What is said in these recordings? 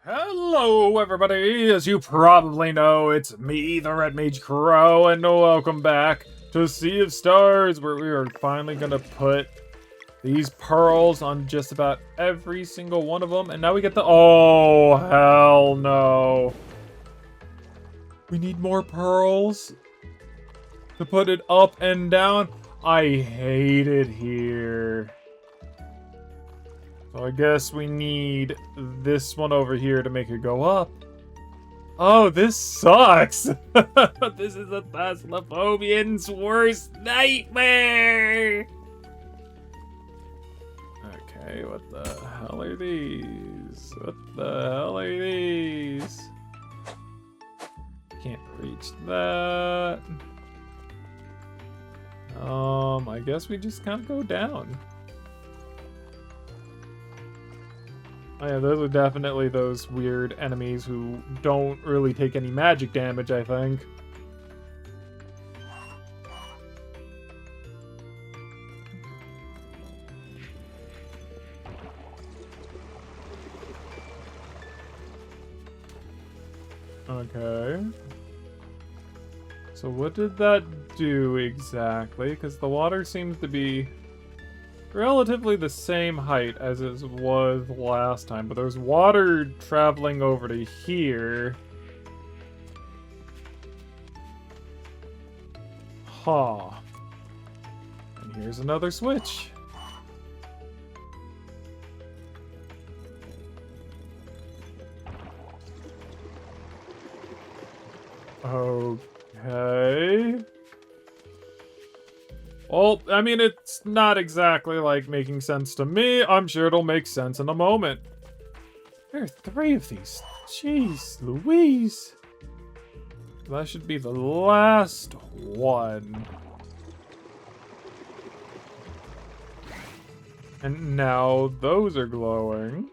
Hello, everybody! As you probably know, it's me, Theredmagekro, and welcome back to Sea of Stars, where we are finally gonna put these pearls on just about every single one of them, and now we get the— oh, hell no. We need more pearls to put it up and down. I hate it here. So I guess we need this one over here to make it go up. Oh, this sucks! This is a Thassalophobian's worst nightmare! Okay, what the hell are these? What the hell are these? Can't reach that. I guess we just kind of go down. Oh yeah, those are definitely those weird enemies who don't really take any magic damage, I think. Okay. So what did that do exactly? Because the water seems to be relatively the same height as it was last time, but there's water traveling over to here. Huh. And here's another switch. Okay. Well, I mean, it's not exactly, like, making sense to me. I'm sure it'll make sense in a moment. There are 3 of these. Jeez Louise. That should be the last one. And now those are glowing.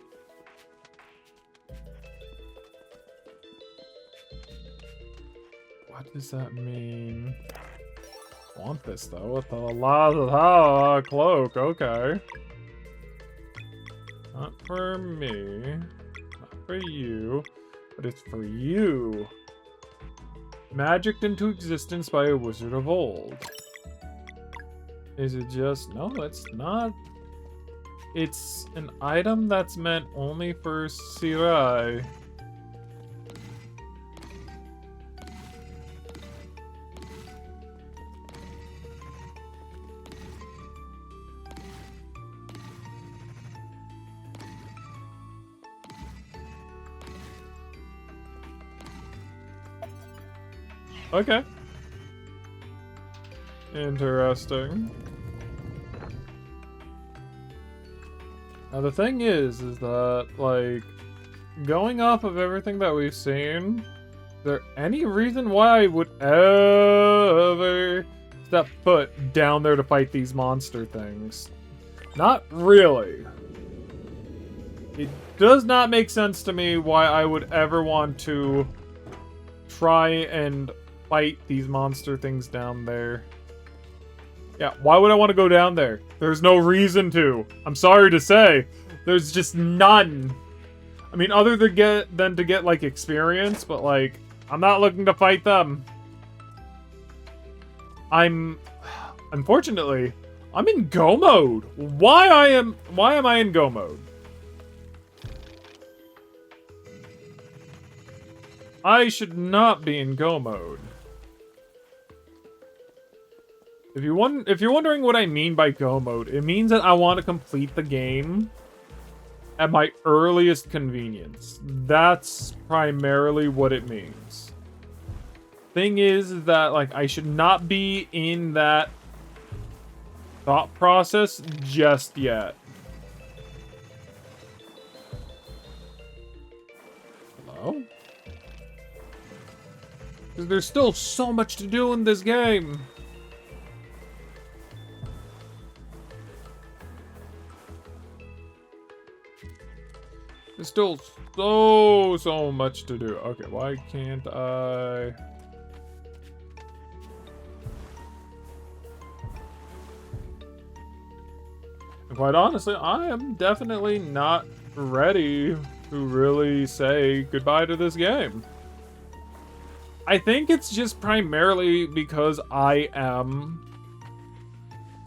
What does that mean? Want this though with the la cloak, okay. Not for me, not for you, but it's for you. Magicked into existence by a wizard of old. Is it just— no, it's not. It's an item that's meant only for Sirai. Okay. Interesting. Now the thing is that, like, going off of everything that we've seen, is there any reason why I would ever step foot down there to fight these monster things? Not really. It does not make sense to me why I would ever want to try and fight these monster things down there. Yeah, why would I want to go down there? There's no reason to. I'm sorry to say. There's just none. I mean, other than to get, like, experience, but, like, I'm not looking to fight them. Unfortunately, I'm in go mode. Why am I in go mode? I should not be in go mode. If you're wondering what I mean by go mode, it means that I want to complete the game at my earliest convenience. That's primarily what it means. Thing is that, like, I should not be in that thought process just yet. Hello? Because there's still so much to do in this game. There's still so much to do. Okay, why can't I? And quite honestly, I am definitely not ready to really say goodbye to this game. I think it's just primarily because I am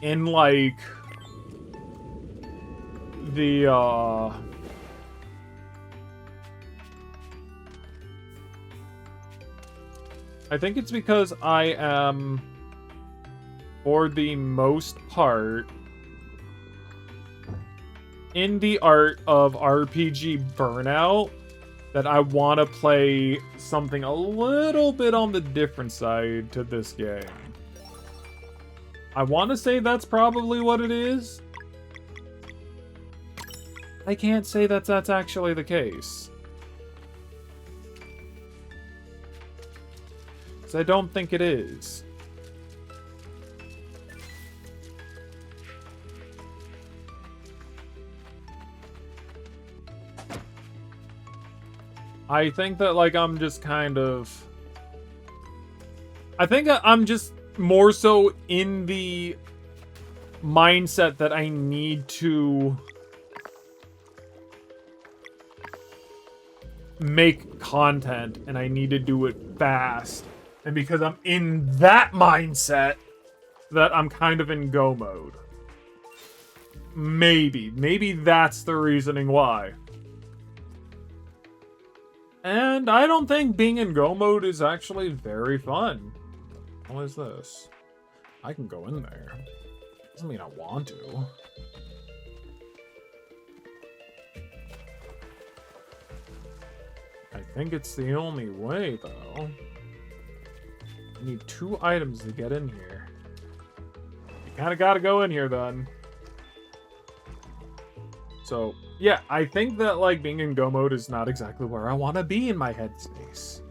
in, like, the, I think it's because I am, for the most part, in the art of RPG burnout, that I want to play something a little bit on the different side to this game. I want to say that's probably what it is. I can't say that that's actually the case. Because I don't think it is. I think that, like, I'm just kind of... I think I'm just more so in the mindset that I need to make content and I need to do it fast. And because I'm in that mindset, that I'm kind of in go mode. Maybe that's the reasoning why. And I don't think being in go mode is actually very fun. What is this? I can go in there. Doesn't mean I want to. I think it's the only way, though. I need 2 items to get in here. You kinda gotta go in here, then. So, yeah, I think that, like, being in go mode is not exactly where I want to be in my headspace.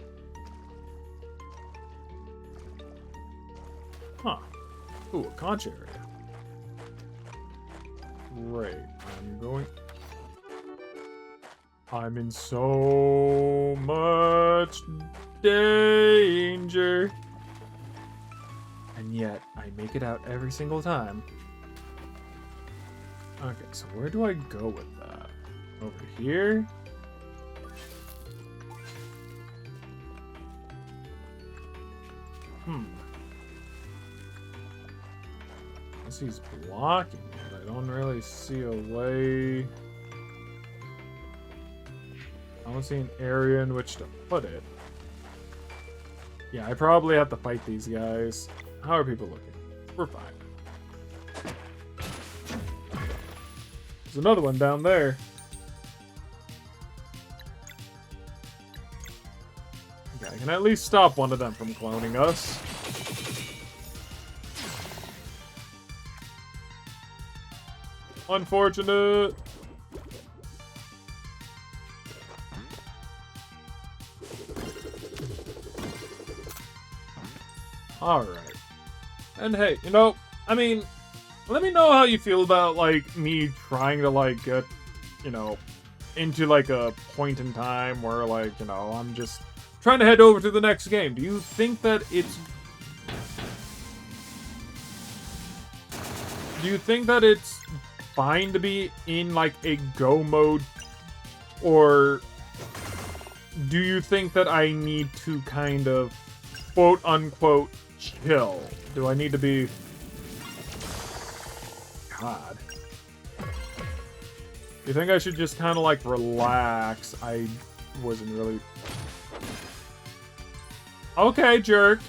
Huh. Ooh, a conch area. Great. I'm in so much danger. And yet, I make it out every single time. Okay, so where do I go with that? Over here? Unless he's blocking it, I don't really see a way. I don't see an area in which to put it. Yeah, I probably have to fight these guys. How are people looking? We're fine. There's another one down there. Okay, I can at least stop one of them from cloning us. Unfortunate. Alright. And hey, you know, I mean, let me know how you feel about, like, me trying to, like, get, you know, into, like, a point in time where, like, you know, I'm just trying to head over to the next game. Do you think that it's... Do you think that it's fine to be in, like, a go mode? Or do you think that I need to kind of, quote-unquote, chill? Do I need to be... God. You think I should just kind of, like, relax? I wasn't really... Okay, jerk.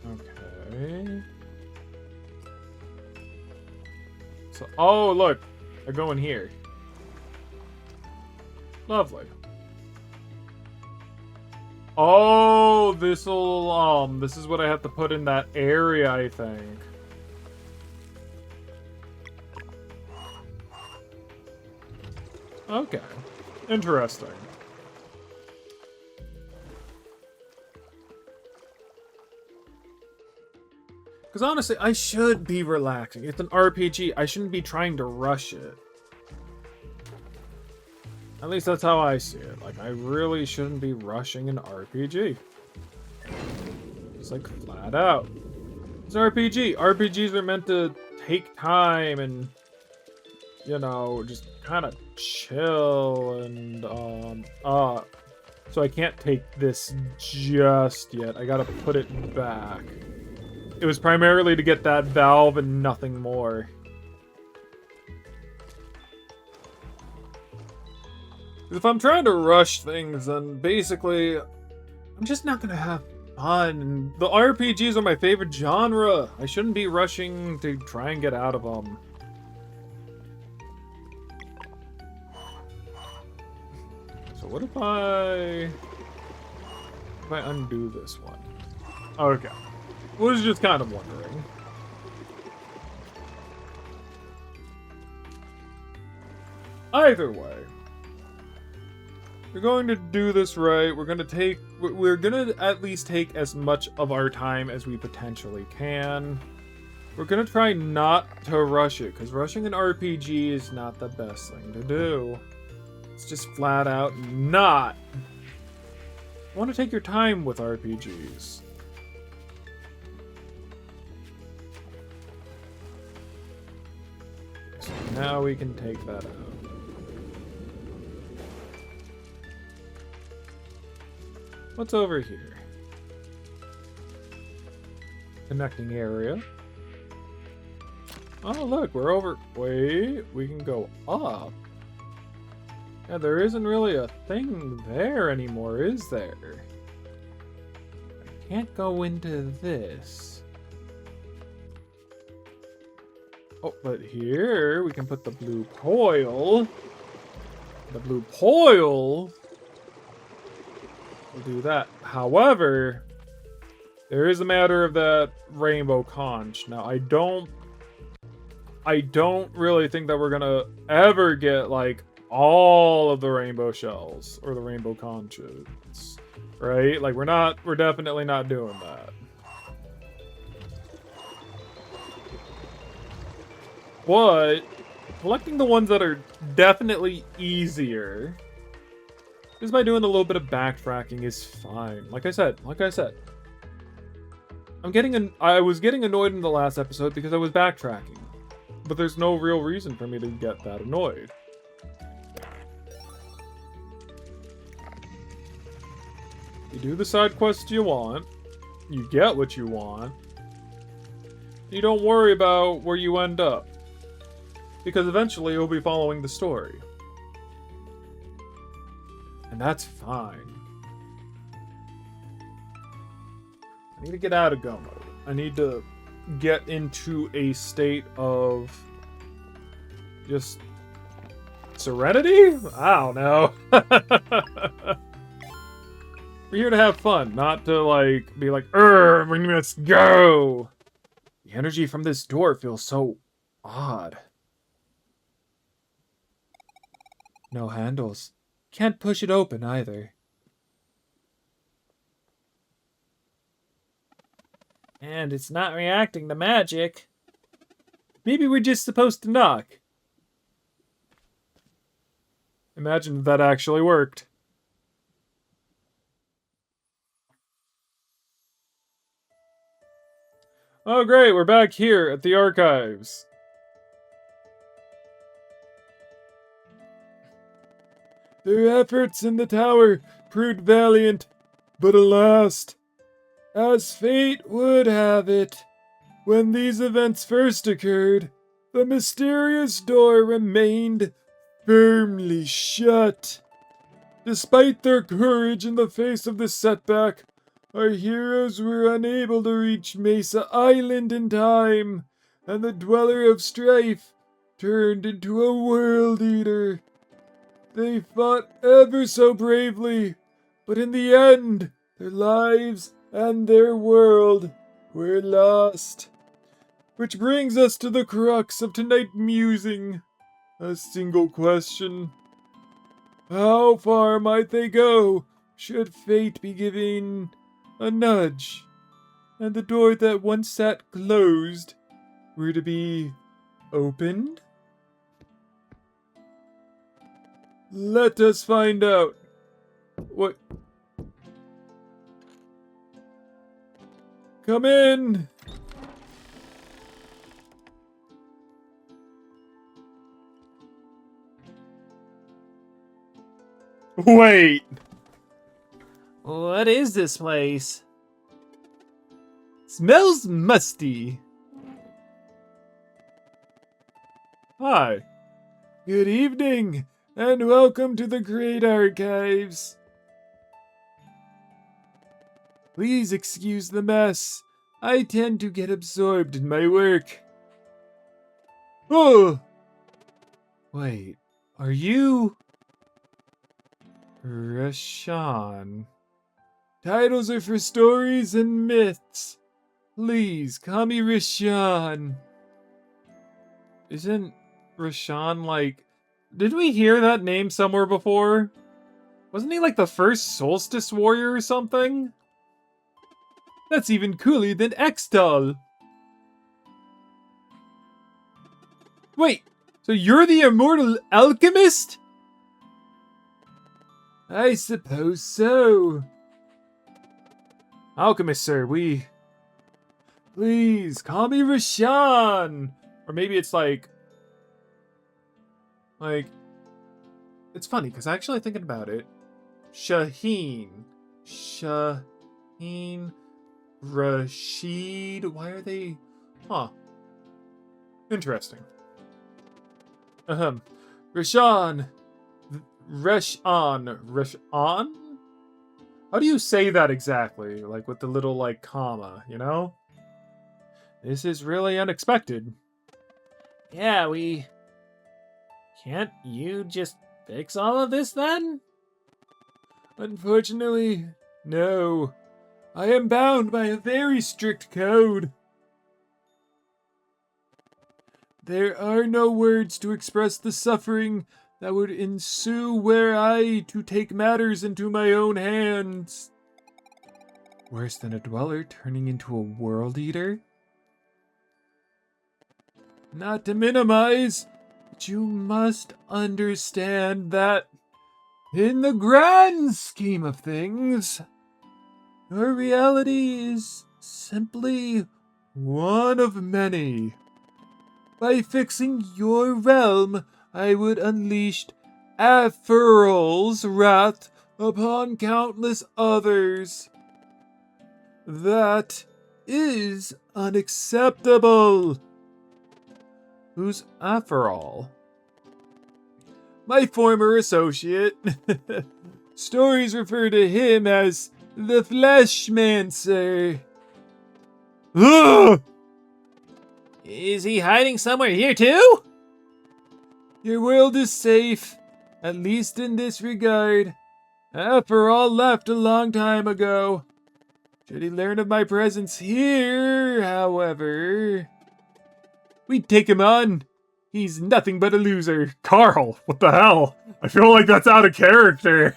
Okay. So, oh, look. I go in here. Lovely. Oh, this'll, this is what I have to put in that area, I think. Okay. Interesting. Because honestly, I should be relaxing. It's an RPG. I shouldn't be trying to rush it. At least that's how I see it. Like, I really shouldn't be rushing an RPG. Because like flat out. It's an RPG. RPGs are meant to take time and, you know, just kind of chill and, so I can't take this just yet. I gotta put it back. It was primarily to get that valve and nothing more. If I'm trying to rush things, then basically, I'm just not gonna have fun. The RPGs are my favorite genre. I shouldn't be rushing to try and get out of them. So what if I undo this one? Okay. Was just kind of wondering. Either way, we're going to do this right. We're gonna at least take as much of our time as we potentially can. We're gonna try not to rush it, because rushing an RPG is not the best thing to do. It's just flat out not. You want to take your time with RPGs. So now we can take that out. What's over here? Connecting area. Oh, look, we're over. Wait, we can go up. Yeah, there isn't really a thing there anymore, is there? I can't go into this. Oh, but here we can put the blue coil. The blue coil will do that. However, there is a matter of that rainbow conch. Now, I don't really think that we're gonna ever get, like, all of the rainbow shells or the rainbow conches, right? Like, we're definitely not doing that. But collecting the ones that are definitely easier, just by doing a little bit of backtracking, is fine. Like I said, I was getting annoyed in the last episode because I was backtracking, but there's no real reason for me to get that annoyed. You do the side quests you want, you get what you want, you don't worry about where you end up, because eventually you'll be following the story. And that's fine. I need to get out of go mode. I need to get into a state of just serenity? I don't know. We're here to have fun, not to, like, be like, let's go! The energy from this door feels so odd. No handles. Can't push it open either. And it's not reacting to magic. Maybe we're just supposed to knock. Imagine if that actually worked. Oh great, we're back here at the archives. Their efforts in the tower proved valiant, but alas, as fate would have it, when these events first occurred, the mysterious door remained firmly shut. Despite their courage in the face of this setback, our heroes were unable to reach Mesa Island in time, and the Dweller of Strife turned into a World Eater. They fought ever so bravely, but in the end, their lives and their world were lost. Which brings us to the crux of tonight's musing. A single question. How far might they go should fate be given a nudge, and the door that once sat closed were to be opened? Let us find out. What? Come in! Wait! What is this place? Smells musty. Hi. Good evening, and welcome to the Great Archives. Please excuse the mess. I tend to get absorbed in my work. Oh! Wait, are you... Rashan? Titles are for stories and myths. Please, call me Rashan. Isn't Rashan like... Did we hear that name somewhere before? Wasn't he like the first Solstice warrior or something? That's even cooler than Extol. Wait, so you're the immortal alchemist? I suppose so. Alchemist, sir, Please, call me Rashan! Or maybe it's like... It's funny, because actually thinking about it, Shaheen, Rashid, why are they... Huh. Interesting. Rashan. Reshan? How do you say that exactly? Like with the little, like, comma, you know? This is really unexpected. Yeah, Can't you just fix all of this then? Unfortunately, no. I am bound by a very strict code. There are no words to express the suffering that would ensue were I to take matters into my own hands. Worse than a dweller turning into a world eater? Not to minimize, but you must understand that, in the grand scheme of things, your reality is simply one of many. By fixing your realm, I would unleash Aferol's wrath upon countless others. That is unacceptable. Who's Aferol? My former associate. Stories refer to him as the Fleshmancer. Ugh! Is he hiding somewhere here too? Your world is safe, at least in this regard. Aferol left a long time ago. Should he learn of my presence here, however... We'd take him on. He's nothing but a loser. Carl, what the hell? I feel like that's out of character.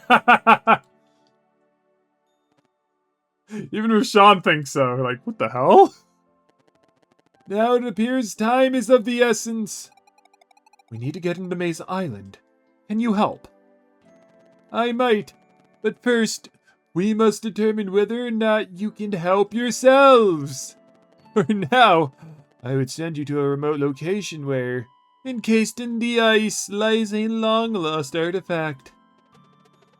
Even if Sean thinks so. Like, what the hell? Now it appears time is of the essence. We need to get into Maze Island. Can you help? I might, but first, we must determine whether or not you can help yourselves. For now, I would send you to a remote location where, encased in the ice, lies a long-lost artifact.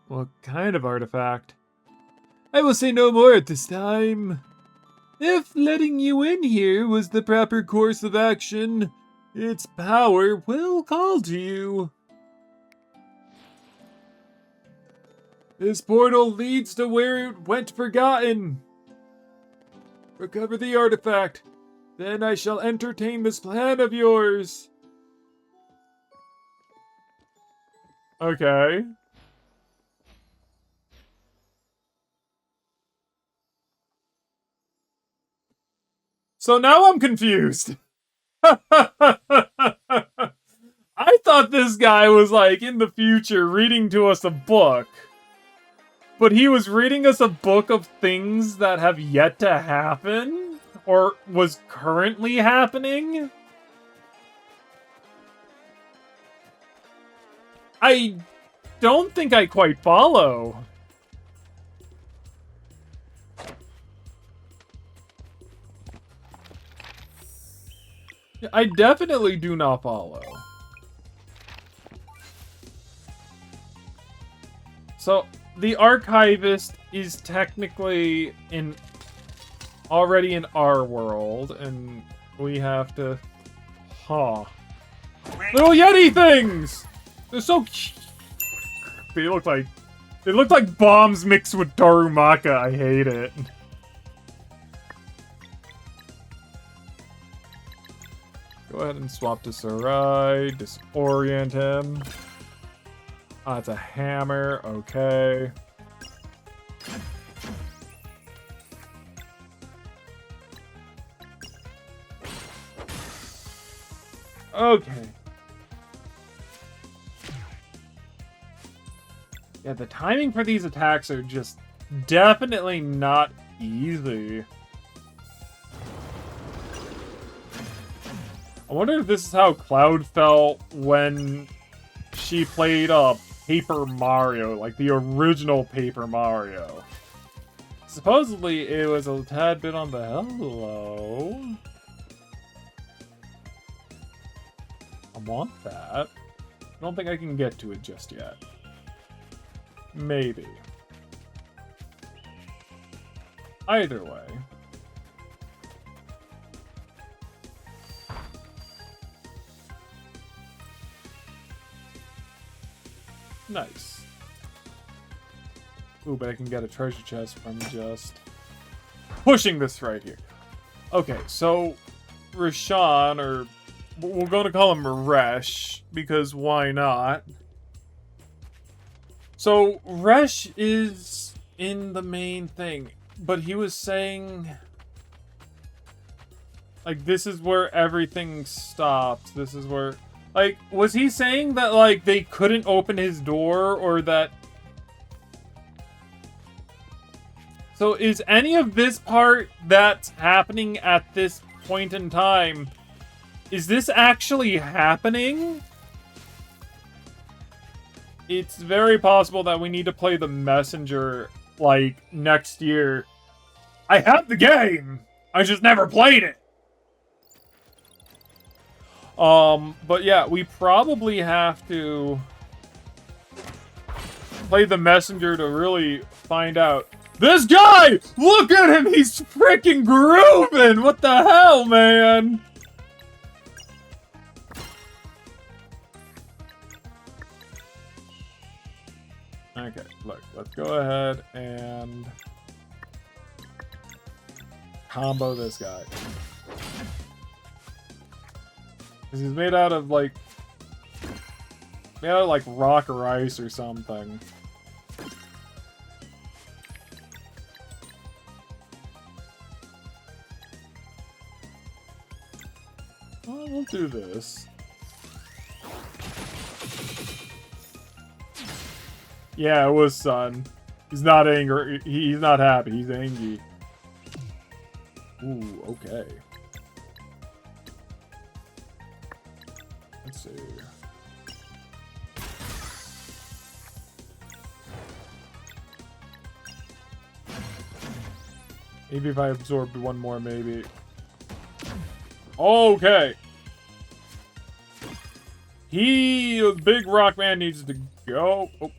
What kind of artifact? I will say no more at this time. If letting you in here was the proper course of action, its power will call to you. This portal leads to where it went forgotten. Recover the artifact. Then I shall entertain this plan of yours. Okay. So now I'm confused. I thought this guy was like in the future reading to us a book. But he was reading us a book of things that have yet to happen? Or was currently happening? I don't think I quite follow. I definitely do not follow. So, the archivist is technically already in our world, and we have to... Huh. Little Yeti things! They're so cute. They look like bombs mixed with Darumaka. I hate it. Go ahead and swap to Sarai. Disorient him. Ah, it's a hammer. Okay. Okay. Yeah, the timing for these attacks are just definitely not easy. I wonder if this is how Cloud felt when she played Paper Mario, like the original Paper Mario. Supposedly, it was a tad bit on the hello. I want that. I don't think I can get to it just yet. Maybe. Either way. Nice. Ooh, but I can get a treasure chest from just pushing this right here. Okay, so Rashawn, or we're going to call him Resh, because why not? So Resh is in the main thing, but he was saying, like, this is where everything stops. This is where... Like, was he saying that, like, they couldn't open his door, or that... So, is any of this part that's happening at this point in time, is this actually happening? It's very possible that we need to play the Messenger, like, next year. I have the game! I just never played it! But yeah, we probably have to play the Messenger to really find out. This guy! Look at him! He's freaking grooving! What the hell, man? Okay, look, let's go ahead and combo this guy. Because he's made out of, like, rock or ice or something. Well, we'll do this. Yeah, it was Sun. He's not angry. He's not happy. He's angry. Ooh, okay. Let's see. Maybe if I absorbed one more, maybe. Okay. The big rock man needs to go. Oh.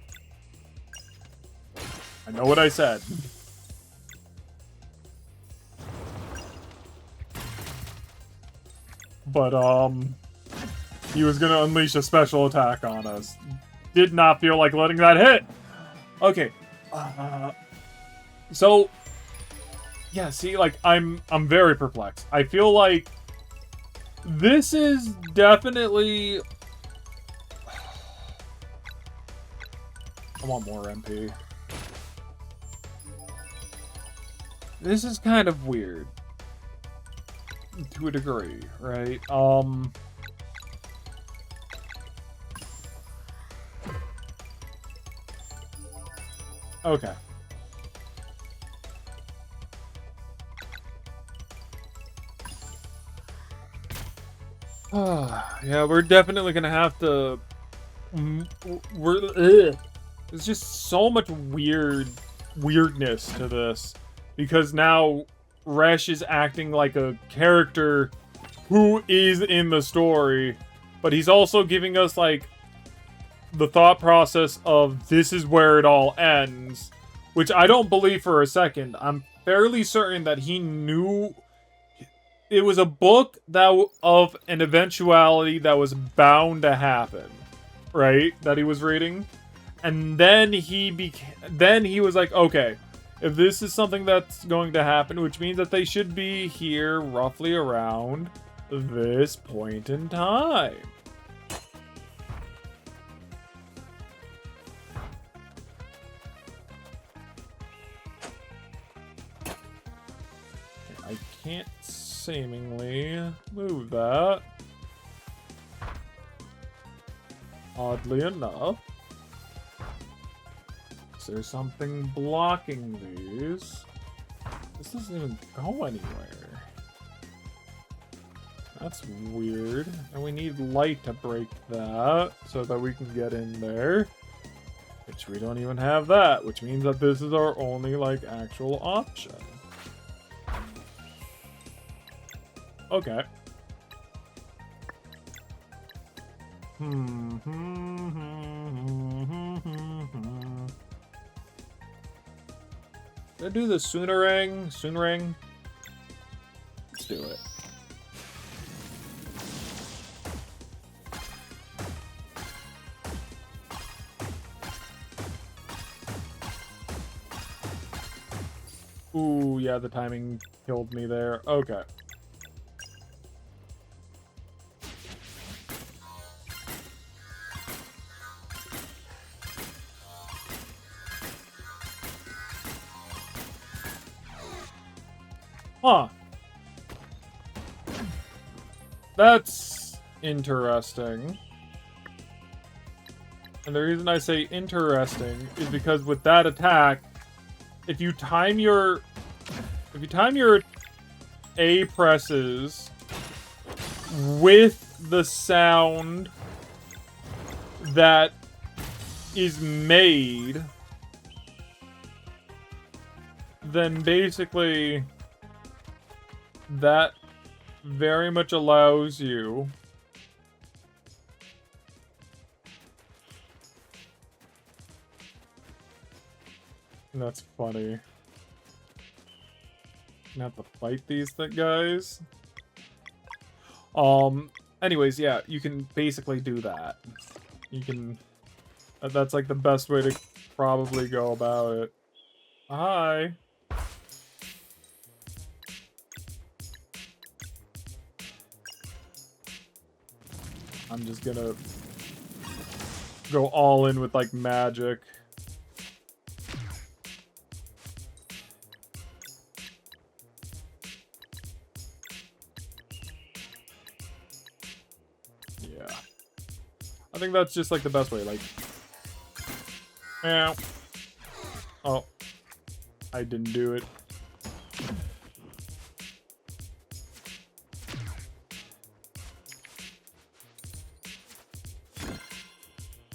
I know what I said. But, he was gonna unleash a special attack on us. Did not feel like letting that hit. Okay. So, yeah, see, like, I'm very perplexed. I feel like this is definitely... I want more MP. This is kind of weird. To a degree, right? Okay. Yeah, we're definitely gonna have to... There's just so much weirdness to this. Because now Resh is acting like a character who is in the story, but he's also giving us, like, the thought process of this is where it all ends, which I don't believe for a second. I'm fairly certain that he knew it was a book that of an eventuality that was bound to happen, right? That he was reading, and then he was like, okay, if this is something that's going to happen, which means that they should be here roughly around this point in time. I can't seemingly move that. Oddly enough. Is there something blocking these? This doesn't even go anywhere. That's weird. And we need light to break that so that we can get in there. Which we don't even have that, which means that this is our only, like, actual option. Okay. Did I do the Soonerang? Soonerang? Let's do it. Ooh, yeah, the timing killed me there. Okay. Huh. That's interesting. And the reason I say interesting is because with that attack, if you time your A presses with the sound that is made, then basically that very much allows you that's funny. Gonna have to fight these guys. Anyways, yeah, you can basically do that. You can that's like the best way to probably go about it. Hi. I'm just gonna go all in with, like, magic. Yeah. I think that's just, like, the best way, like... Ow. Oh. I didn't do it.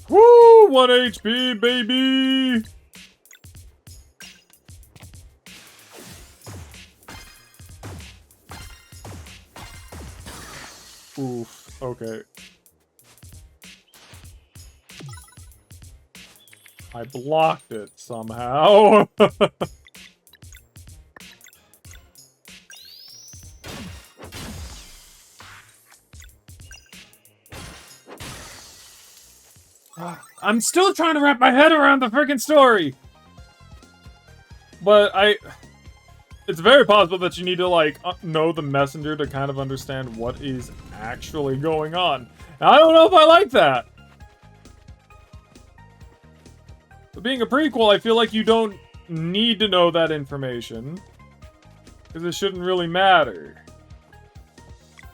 Woo! 1 HP, baby! Oof. Okay. I blocked it somehow. I'm still trying to wrap my head around the freaking story. But it's very possible that you need to, like, know the messenger to kind of understand what is actually going on. And I don't know if I like that. But being a prequel, I feel like you don't need to know that information. Because it shouldn't really matter.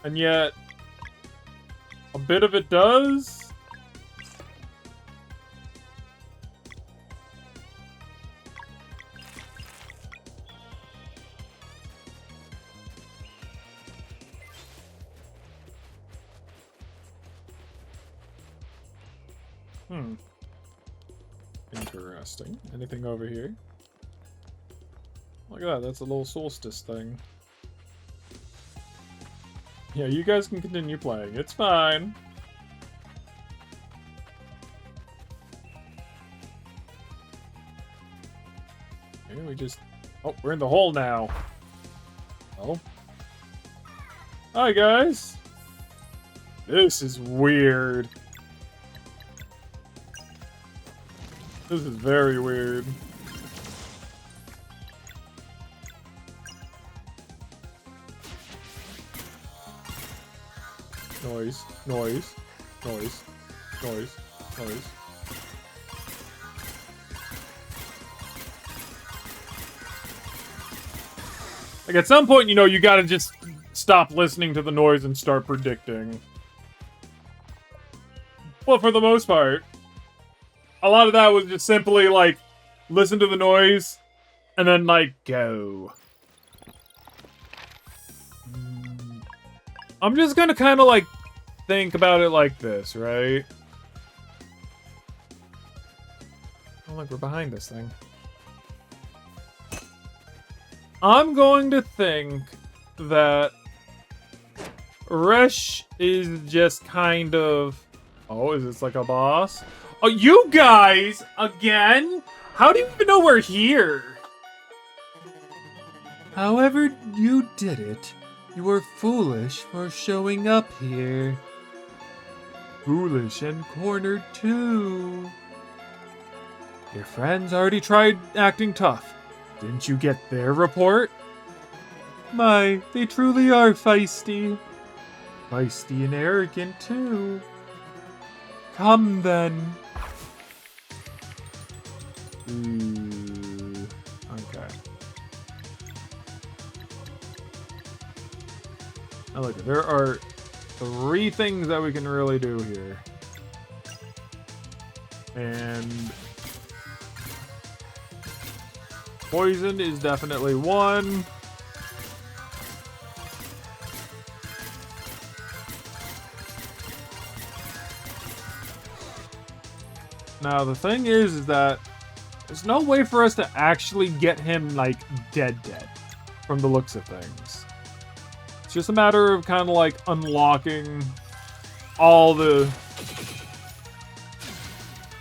And yet, a bit of it does. Interesting. Anything over here? Look at that, that's a little Solstice thing. Yeah, you guys can continue playing. It's fine. Okay, we just... Oh, we're in the hole now. Oh. Hi, guys. This is weird. This is very weird. Noise, noise, noise, noise, noise. Like, at some point, you know, you gotta just stop listening to the noise and start predicting. Well, for the most part, a lot of that was just simply, like, listen to the noise, and then, like, go. I'm just gonna kind of, like, think about it like this, right? Oh, look, we're behind this thing. I'm going to think that Resh is just kind of... Oh, is this like a boss? Oh, you guys! Again? How do you even know we're here? However you did it, you were foolish for showing up here. Foolish and cornered too. Your friends already tried acting tough. Didn't you get their report? My, they truly are feisty. Feisty and arrogant too. Come then. Okay. Now look, there are 3 things that we can really do here. And... poison is definitely one. Now, the thing is that there's no way for us to actually get him, like, dead from the looks of things. It's just a matter of kind of, like, unlocking all the...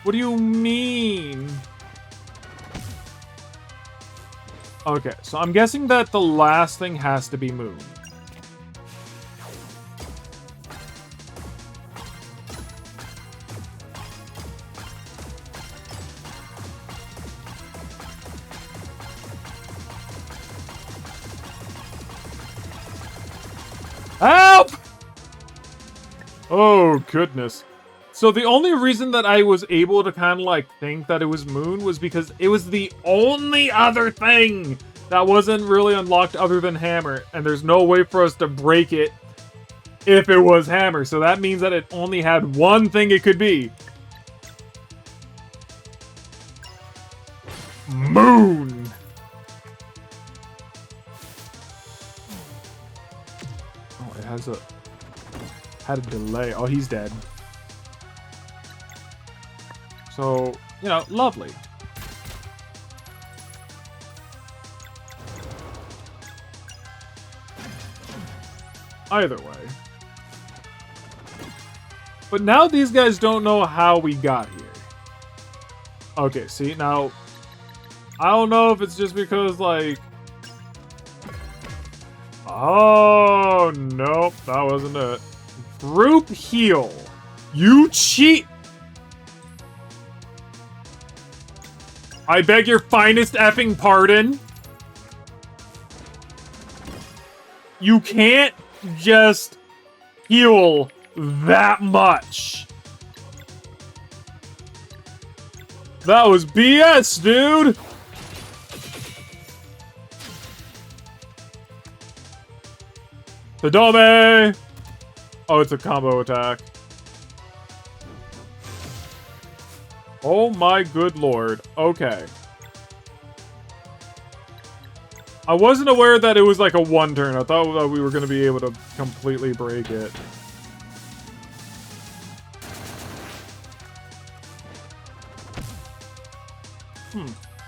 What do you mean? Okay, so I'm guessing that the last thing has to be Moon. Help! Oh, goodness. So the only reason that I was able to kind of like think that it was Moon was because it was the only other thing that wasn't really unlocked other than Hammer. And there's no way for us to break it if it was Hammer. So that means that it only had one thing it could be. Moon! Oh, it has a... had a delay. Oh, he's dead. So, you know, lovely. Either way. But now these guys don't know how we got here. Okay, see, now... I don't know if it's just because, like... Oh, nope, that wasn't it. Group heal. You cheat! I beg your finest effing pardon? You can't just heal that much. That was BS, dude! Tadome! Oh, it's a combo attack. Oh my good lord. Okay. I wasn't aware that it was like a one turn. I thought that we were going to be able to completely break it.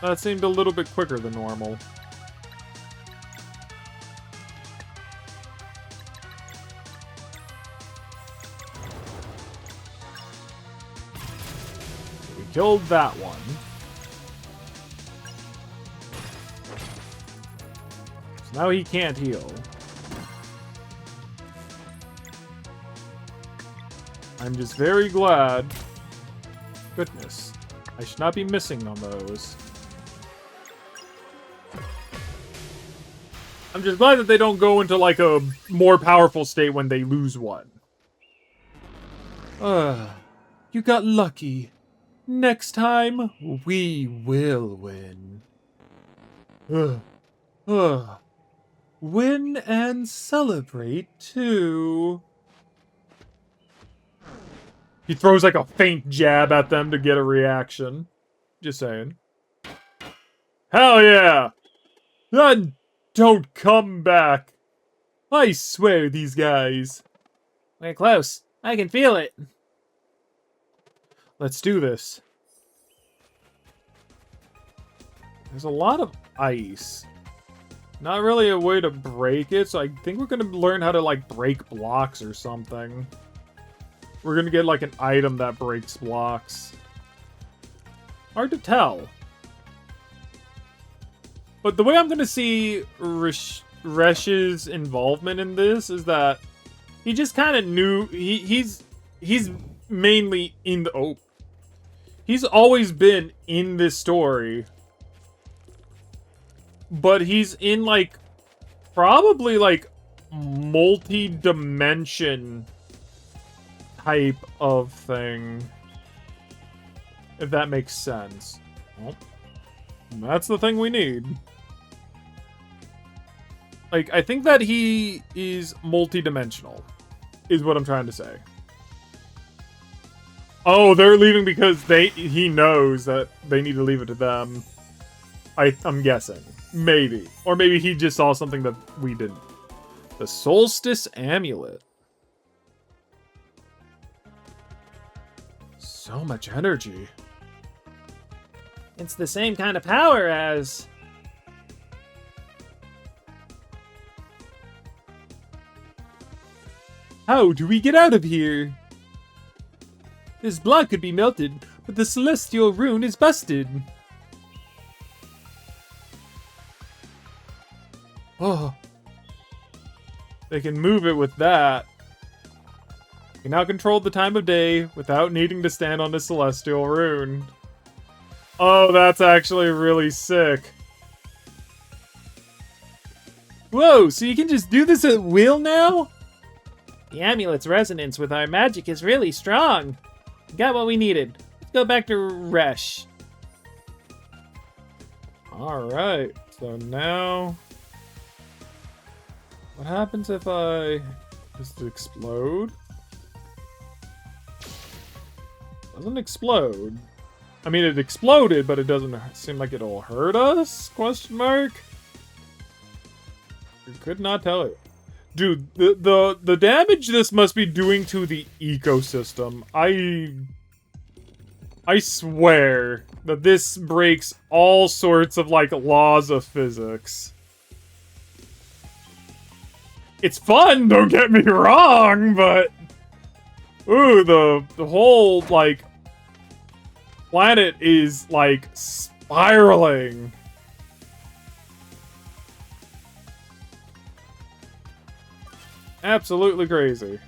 That seemed a little bit quicker than normal. killed that one. So now he can't heal. I'm just very glad. Goodness. I should not be missing on those. I'm just glad that they don't go into, like, a more powerful state when they lose one. You got lucky. Next time, we will win. Win and celebrate, too. He throws, like, a faint jab at them to get a reaction. Just saying. Hell yeah! Then don't come back. I swear, these guys. We're close. I can feel it. Let's do this. There's a lot of ice. Not really a way to break it, so I think we're gonna learn how to, like, break blocks or something. We're gonna get, like, an item that breaks blocks. Hard to tell. But the way I'm gonna see Resh's involvement in this is that he just kind of knew... He's mainly in the... Oh. He's always been in this story. But he's in, like, probably, like, multi-dimension type of thing. If that makes sense. Well, that's the thing we need. Like, I think that he is multi-dimensional, is what I'm trying to say. Oh, they're leaving because he knows that they need to leave it to them. I'm guessing. Maybe. Or maybe he just saw something that we didn't. The Solstice Amulet. So much energy. It's the same kind of power as... How do we get out of here? This block could be melted, but the celestial rune is busted. Oh. They can move it with that. You can now control the time of day without needing to stand on the celestial rune. Oh, that's actually really sick. Whoa, so you can just do this at will now? The amulet's resonance with our magic is really strong. We got what we needed. Let's go back to Resh. Alright, so now... What happens if I just explode? Doesn't explode. I mean, it exploded, but it doesn't seem like it'll hurt us? Question mark? I could not tell you. Dude, the damage this must be doing to the ecosystem. I swear that this breaks all sorts of, like, laws of physics. It's fun, don't get me wrong, but... Ooh, the whole, like... planet is, like, spiraling. Absolutely crazy.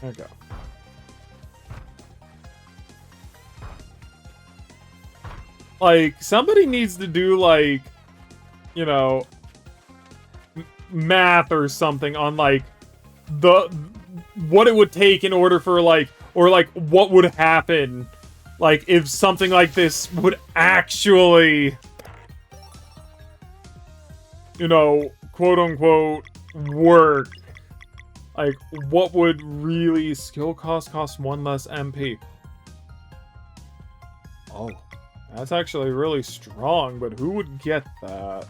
Okay. Like, somebody needs to do, like, you know... math or something on, like, what it would take in order for, like, or, like, what would happen, like, if something like this would actually, you know, quote-unquote, work. Like, what would really... Skill costs 1 less MP. Oh, that's actually really strong, but who would get that?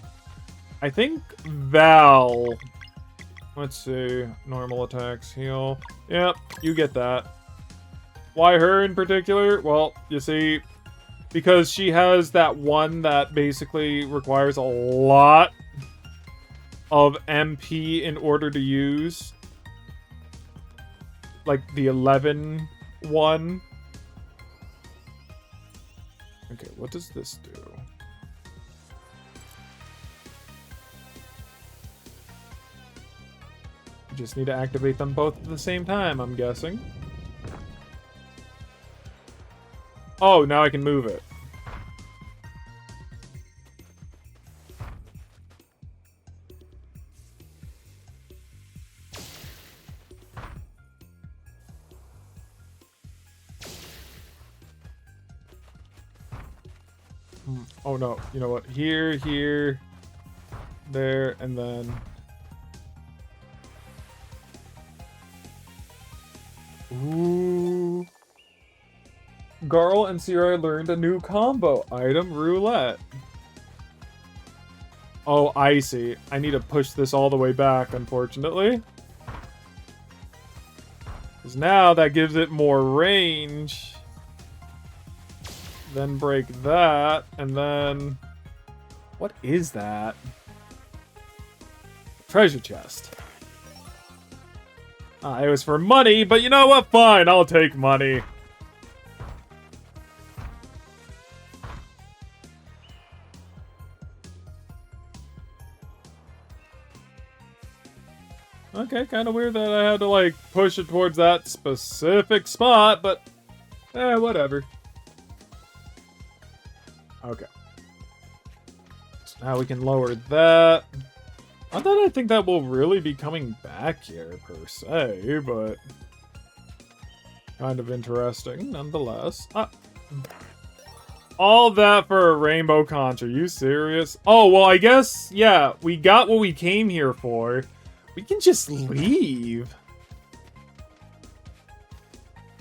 I think Val. Let's see. Normal attacks, heal. Yep, you get that. Why her in particular? Well, you see, because she has that one that basically requires a lot of MP in order to use. Like the 11 one. what does this do? You just need to activate them both at the same time, I'm guessing. Oh, now I can move it. Oh no, you know what? Here, here, there, and then... Ooh. Garl and Sierra learned a new combo item, roulette. Oh, I see. I need to push this all the way back, unfortunately. Because now that gives it more range. Then break that, and then... What is that? Treasure chest. It was for money, but you know what? Fine, I'll take money. Okay, kind of weird that I had to, like, push it towards that specific spot, but... whatever. Okay. So now we can lower that. Not that I think that will really be coming back here, per se, but... kind of interesting, nonetheless. All that for a rainbow conch, are you serious? Oh, well, I guess, yeah, we got what we came here for. We can just leave.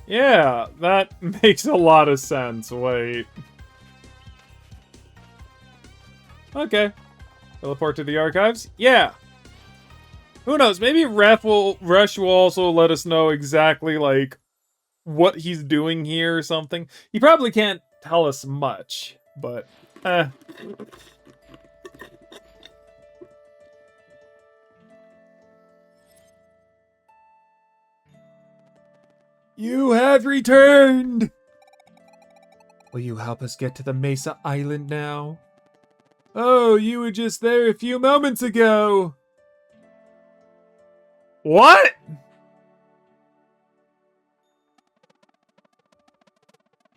Yeah, that makes a lot of sense. Wait. Okay. Teleport to the archives? Yeah. Who knows? Maybe Rush will also let us know exactly, like, what he's doing here or something. He probably can't tell us much, but, You have returned! Will you help us get to the Mesa Island now? Oh, you were just there a few moments ago. What?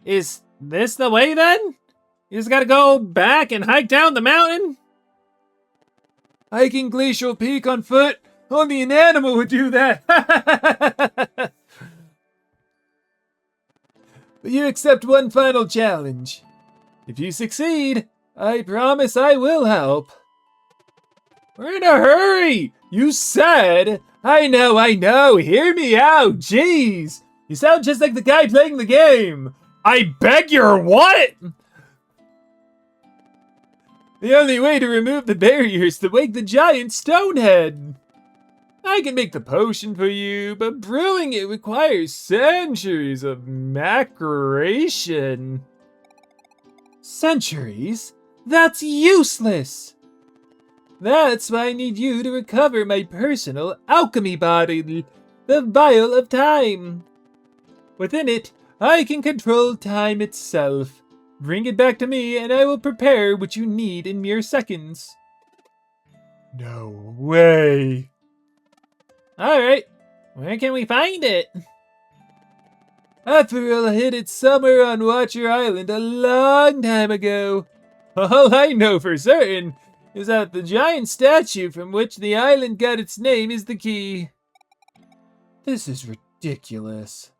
Is this the way then? You just gotta go back and hike down the mountain? Hiking Glacial Peak on foot? Only an animal would do that. But you accept one final challenge. If you succeed, I promise I will help. We're in a hurry! You said... I know, hear me out, jeez! You sound just like the guy playing the game! I beg your what? The only way to remove the barrier is to wake the giant stonehead. I can make the potion for you, but brewing it requires centuries of macration. Centuries? That's useless! That's why I need you to recover my personal alchemy bottle, the Vial of Time. Within it, I can control time itself. Bring it back to me and I will prepare what you need in mere seconds. No way. Alright, where can we find it? Aphoril hid it somewhere on Watcher Island a long time ago. All I know for certain is that the giant statue from which the island got its name is the key. This is ridiculous.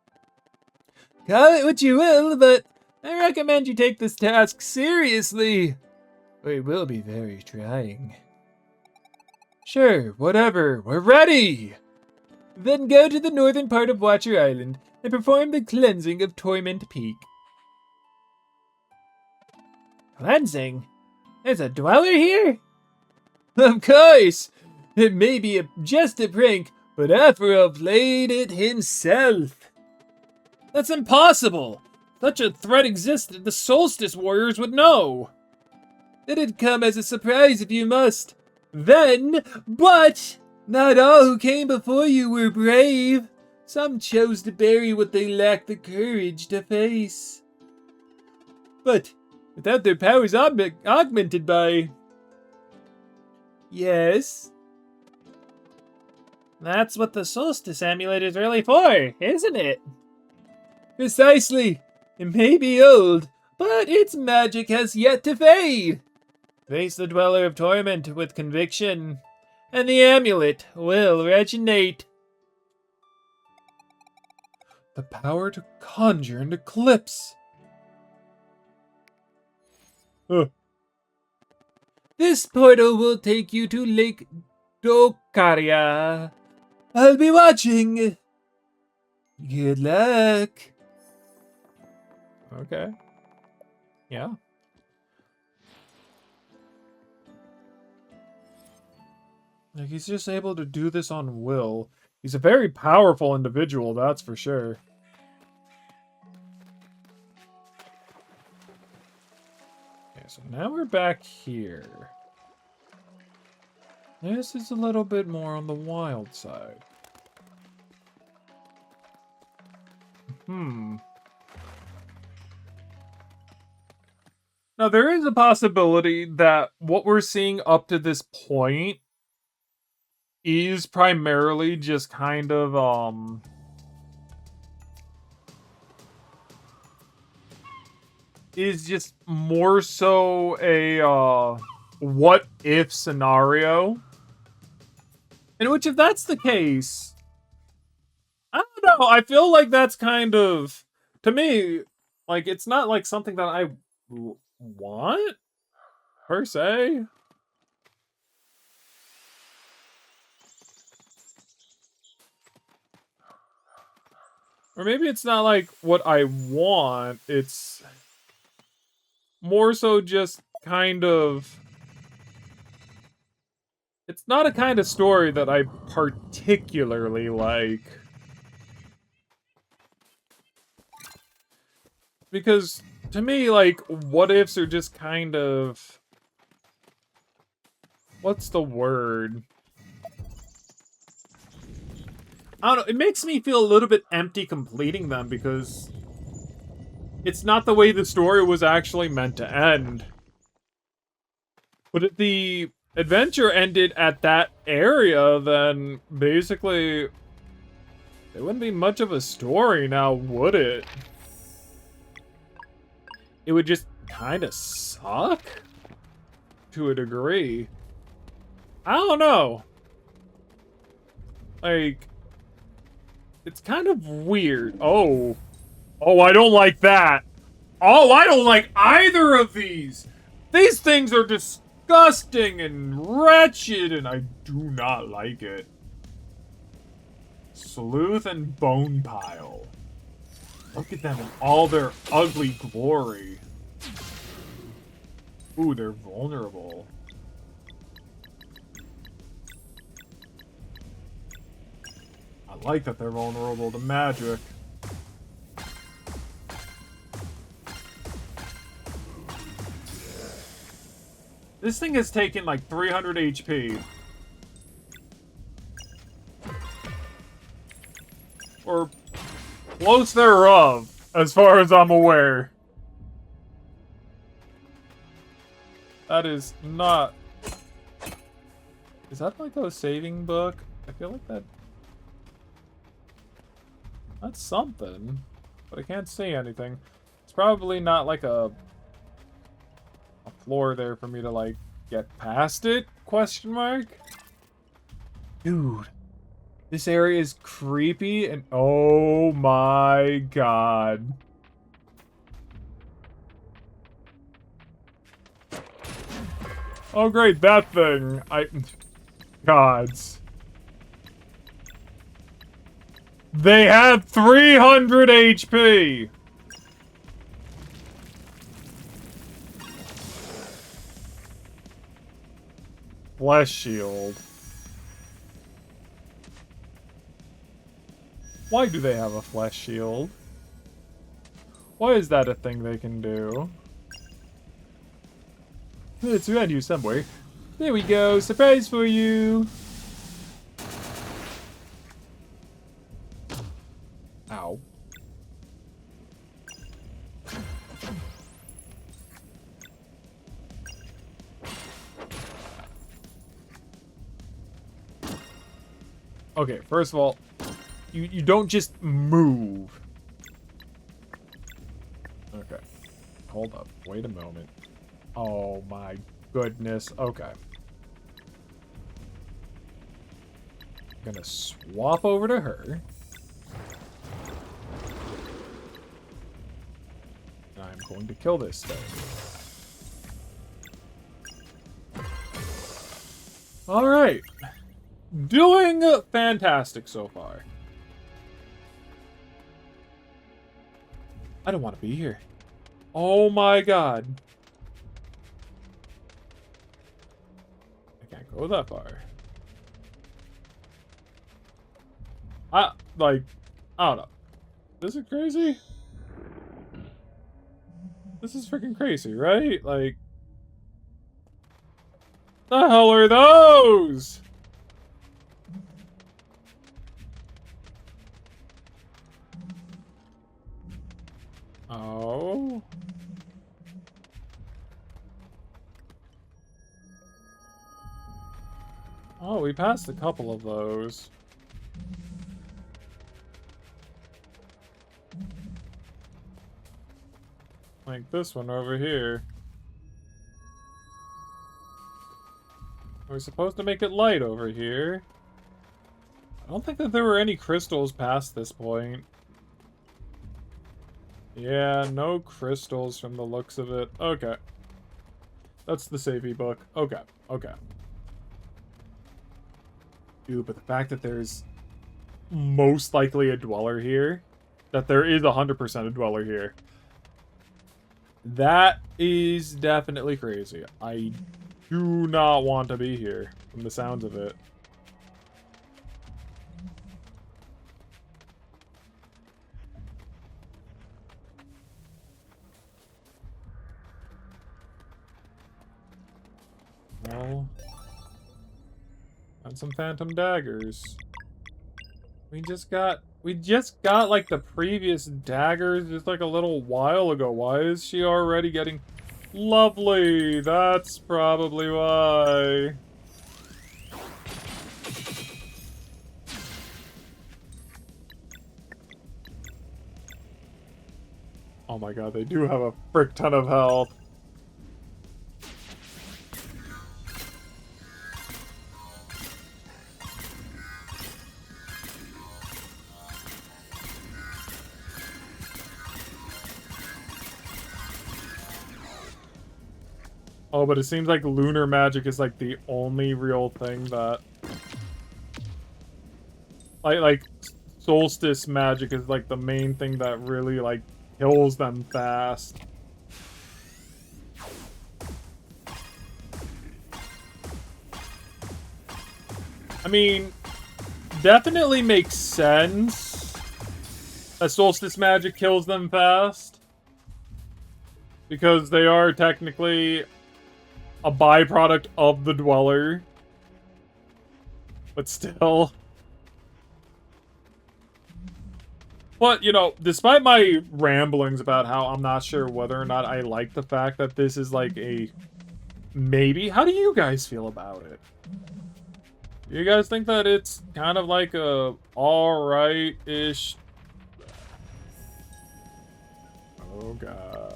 Call it what you will, but I recommend you take this task seriously. Or it will be very trying. Sure, whatever, we're ready! Then go to the northern part of Watcher Island and perform the cleansing of Torment Peak. Cleansing? There's a dweller here? Of course! It may be just a prank, but Aphoril played it himself. That's impossible! Such a threat existed, the Solstice warriors would know! It'd come as a surprise if you must. Then, but not all who came before you were brave. Some chose to bury what they lacked the courage to face. But without their powers augmented by... Yes. That's what the Solstice amulet is really for, isn't it? Precisely. It may be old, but its magic has yet to fade. Face the Dweller of Torment with conviction, and the amulet will regenerate. The power to conjure an eclipse. This portal will take you to Lake Dokaria. I'll be watching. Good luck. Okay. Yeah. Like, he's just able to do this on will. He's a very powerful individual, that's for sure. Okay, so now we're back here. This is a little bit more on the wild side. Now, there is a possibility that what we're seeing up to this point is primarily just kind of, is just more so a, what if scenario. In which, if that's the case, I don't know, I feel like that's kind of, to me, like, it's not like something that I want, per se. Or maybe it's not like what I want, it's more so just kind of... It's not a kind of story that I particularly like. Because, to me, like, what ifs are just kind of... What's the word? I don't know, it makes me feel a little bit empty completing them because it's not the way the story was actually meant to end. But if the adventure ended at that area, then basically there wouldn't be much of a story now, would it? It would just kind of suck to a degree. I don't know. Like, it's kind of weird. Oh, I don't like that. Oh, I don't like either of these. These things are disgusting and wretched, and I do not like it. Sleuth and Bone Pile. Look at them in all their ugly glory. Ooh, they're vulnerable. I like that they're vulnerable to magic. This thing has taken like 300 HP. Or close thereof, as far as I'm aware. That is not... Is that like a saving book? I feel like that... That's something, but I can't see anything. It's probably not like a floor there for me to like get past it, question mark? Dude, this area is creepy and oh my god. Oh great, that thing. Gods. They have 300 HP! Flesh shield. Why do they have a flesh shield? Why is that a thing they can do? It's around you somewhere. There we go, surprise for you! Ow. Okay, first of all, you don't just move. Okay. Hold up. Wait a moment. Oh my goodness. Okay. I'm gonna swap over to her. And I'm going to kill this thing. Alright. Doing fantastic so far. I don't want to be here. Oh my god. I can't go that far. I don't know. This is crazy. This is freaking crazy, right? Like, the hell are those? Oh. Oh, we passed a couple of those. Like this one over here. Are we supposed to make it light over here? I don't think that there were any crystals past this point. Yeah, no crystals from the looks of it. Okay. That's the savey book. Okay, okay. Dude, but the fact that there's most likely a dweller here, that there is 100% a dweller here, that is definitely crazy. I do not want to be here, from the sounds of it. Well, and some phantom daggers. We just got like the previous daggers just like a little while ago. Why is she already getting lovely? That's probably why. Oh my god, they do have a frick ton of health. Oh, but it seems like lunar magic is like the only real thing that like solstice magic is like the main thing that really like kills them fast. I mean, definitely makes sense that solstice magic kills them fast, because they are technically a byproduct of the dweller. But still. But, you know, despite my ramblings about how I'm not sure whether or not I like the fact that this is like a maybe, how do you guys feel about it? Do you guys think that it's kind of like a alright-ish? Oh god.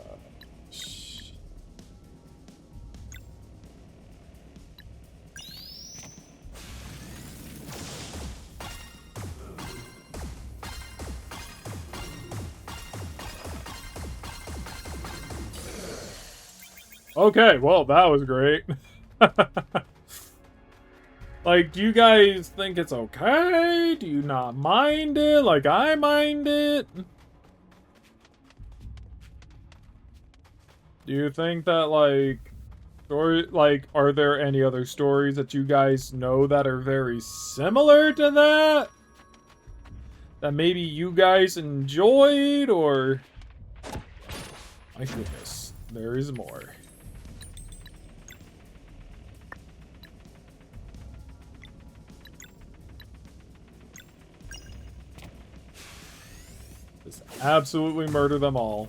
Okay, well, that was great. Like, do you guys think it's okay? Do you not mind it? Like, I mind it? Do you think that, like, are there any other stories that you guys know that are very similar to that? That maybe you guys enjoyed, or... My goodness, there is more. Just absolutely murder them all.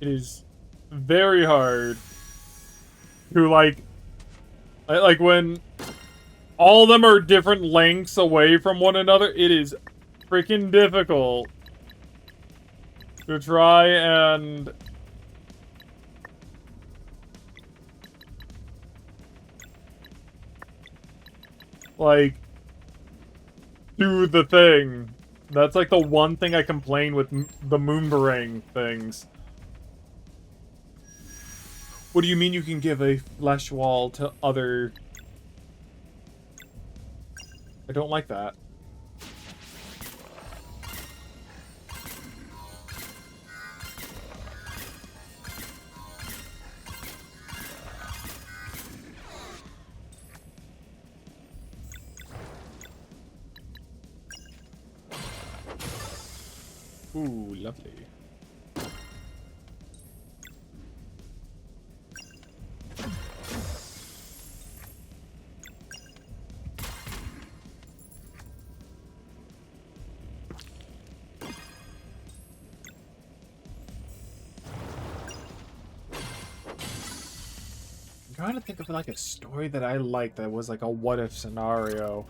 It is very hard to, like when all of them are different lengths away from one another, it is freaking difficult to try and like do the thing. That's like the one thing I complain with the Moonberang things. What do you mean you can give a flesh wall to other... I don't like that. Ooh, lovely. I'm trying to think of like a story that I liked that was like a what-if scenario.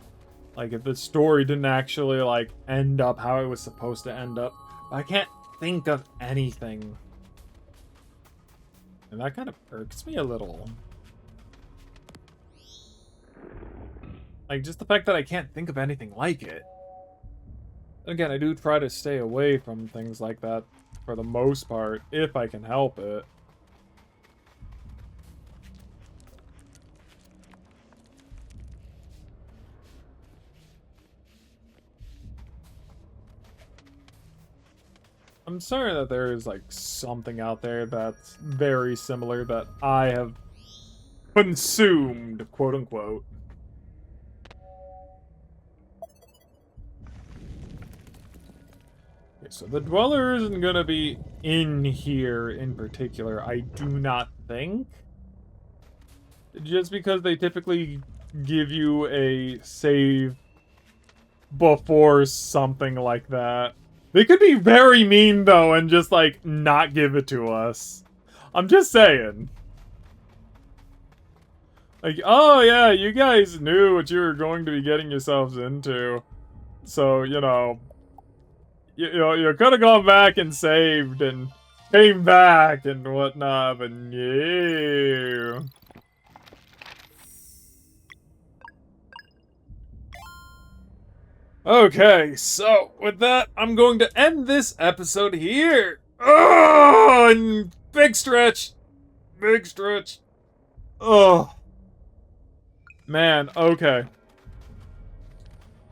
Like if the story didn't actually like end up how it was supposed to end up. I can't think of anything. And that kind of irks me a little. Like, just the fact that I can't think of anything like it. Again, I do try to stay away from things like that for the most part, if I can help it. I'm sorry that there is, like, something out there that's very similar that I have consumed, quote-unquote. Okay, so the Dweller isn't gonna be in here in particular, I do not think. Just because they typically give you a save before something like that. They could be very mean, though, and just, like, not give it to us. I'm just saying. Like, oh, yeah, you guys knew what you were going to be getting yourselves into. So, you know, you could have gone back and saved and came back and whatnot, but yeah. Okay, so with that, I'm going to end this episode here. Oh, and big stretch. Big stretch. Oh. Man, okay.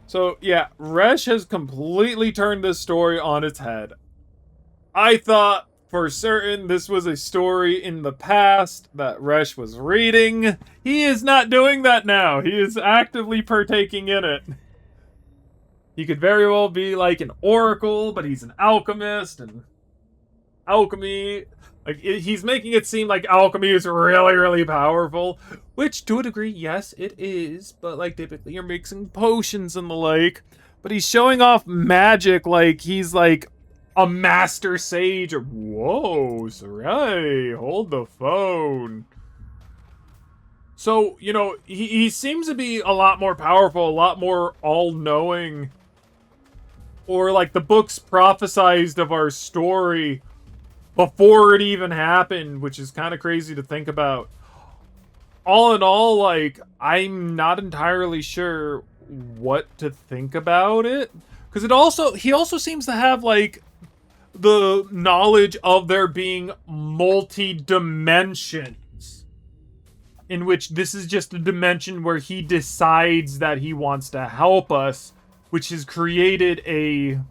So, yeah, Resh has completely turned this story on its head. I thought for certain this was a story in the past that Resh was reading. He is not doing that now. He is actively partaking in it. He could very well be like an oracle, but he's an alchemist, and alchemy, like, he's making it seem like alchemy is really, really powerful, which, to a degree, yes, it is, but, like, typically you're mixing potions and the like, but he's showing off magic like he's, like, a master sage, or, whoa, Sarai, hold the phone. So, you know, he seems to be a lot more powerful, a lot more all-knowing. Or, like, the books prophesized of our story before it even happened, which is kind of crazy to think about. All in all, like, I'm not entirely sure what to think about it. Because he also seems to have, like, the knowledge of there being multi-dimensions. In which this is just a dimension where he decides that he wants to help us, which has created a, you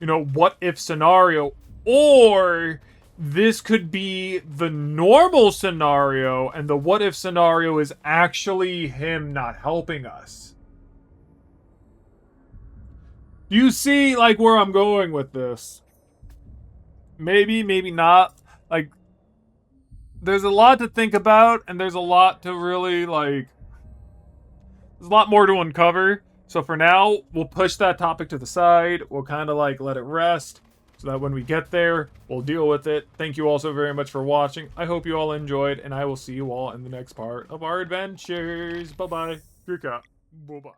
know, what-if scenario. Or this could be the normal scenario, and the what-if scenario is actually him not helping us. Do you see, like, where I'm going with this? Maybe, maybe not. Like, there's a lot to think about, and there's a lot to really, like... There's a lot more to uncover. So for now, we'll push that topic to the side. We'll kind of, like, let it rest. so that when we get there, we'll deal with it. Thank you all so very much for watching. I hope you all enjoyed, and I will see you all in the next part of our adventures. Bye-bye. Good cat. Bye-bye.